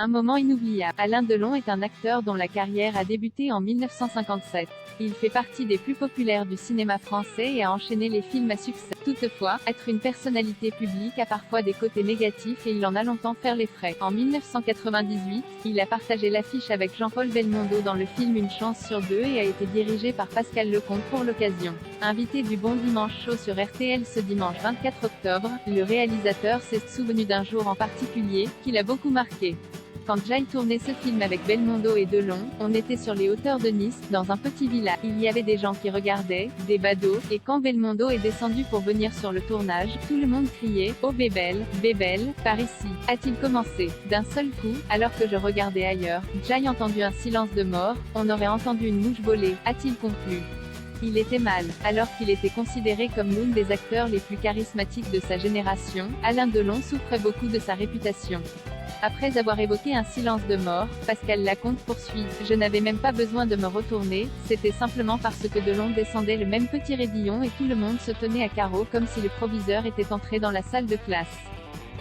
Un moment inoubliable. Alain Delon est un acteur dont la carrière a débuté en 1957. Il fait partie des plus populaires du cinéma français et a enchaîné les films à succès. Toutefois, être une personnalité publique a parfois des côtés négatifs et il en a longtemps fait les frais. En 1998, il a partagé l'affiche avec Jean-Paul Belmondo dans le film Une chance sur deux et a été dirigé par Pascal Lecomte pour l'occasion. Invité du Bon Dimanche Show sur RTL ce dimanche 24 octobre, le réalisateur s'est souvenu d'un jour en particulier, qui l'a beaucoup marqué. Quand Jay tournait ce film avec Belmondo et Delon, on était sur les hauteurs de Nice, dans un petit village. Il y avait des gens qui regardaient, des badauds, et quand Belmondo est descendu pour venir sur le tournage, tout le monde criait « Oh Bébel, Bébel, par ici !» a-t-il commencé. D'un seul coup, alors que je regardais ailleurs, Jay entendu un silence de mort, on aurait entendu une mouche voler, a-t-il conclu. Il était mal. Alors qu'il était considéré comme l'un des acteurs les plus charismatiques de sa génération, Alain Delon souffrait beaucoup de sa réputation. Après avoir évoqué un silence de mort, Pascal Lecomte poursuit « Je n'avais même pas besoin de me retourner, c'était simplement parce que Delon descendait le même petit raidillon et tout le monde se tenait à carreau comme si le proviseur était entré dans la salle de classe. »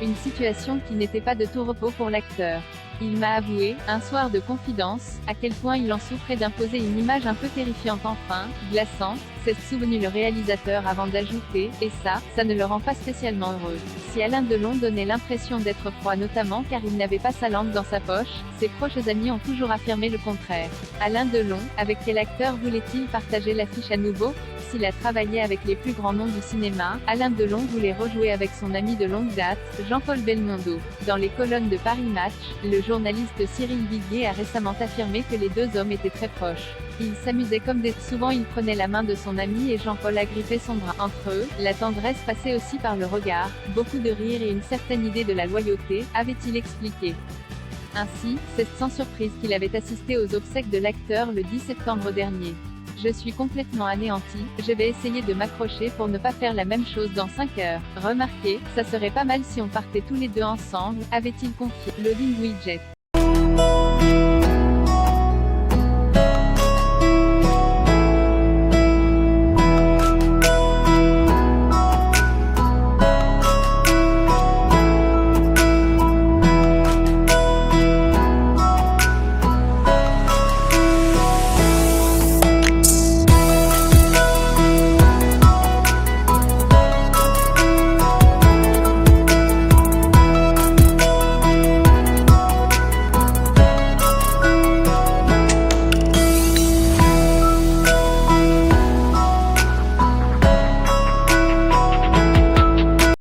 Une situation qui n'était pas de tout repos pour l'acteur. Il m'a avoué, un soir de confidence, à quel point il en souffrait d'imposer une image un peu terrifiante enfin, glaçante, s'est souvenu le réalisateur avant d'ajouter, et ça ne le rend pas spécialement heureux. Si Alain Delon donnait l'impression d'être froid notamment car il n'avait pas sa langue dans sa poche, ses proches amis ont toujours affirmé le contraire. Alain Delon, avec quel acteur voulait-il partager l'affiche à nouveau? S'il a travaillé avec les plus grands noms du cinéma, Alain Delon voulait rejouer avec son ami de longue date, Jean-Paul Belmondo. Dans les colonnes de Paris Match, le journaliste Cyril Viguier a récemment affirmé que les deux hommes étaient très proches. Ils s'amusaient comme des... Souvent il prenait la main de son ami et Jean-Paul agrippait son bras. Entre eux, la tendresse passait aussi par le regard, beaucoup de rire et une certaine idée de la loyauté, avait-il expliqué. Ainsi, c'est sans surprise qu'il avait assisté aux obsèques de l'acteur le 10 septembre dernier. Je suis complètement anéanti, je vais essayer de m'accrocher pour ne pas faire la même chose dans 5 heures. Remarquez, ça serait pas mal si on partait tous les deux ensemble, avait-il confié. Loading Widget.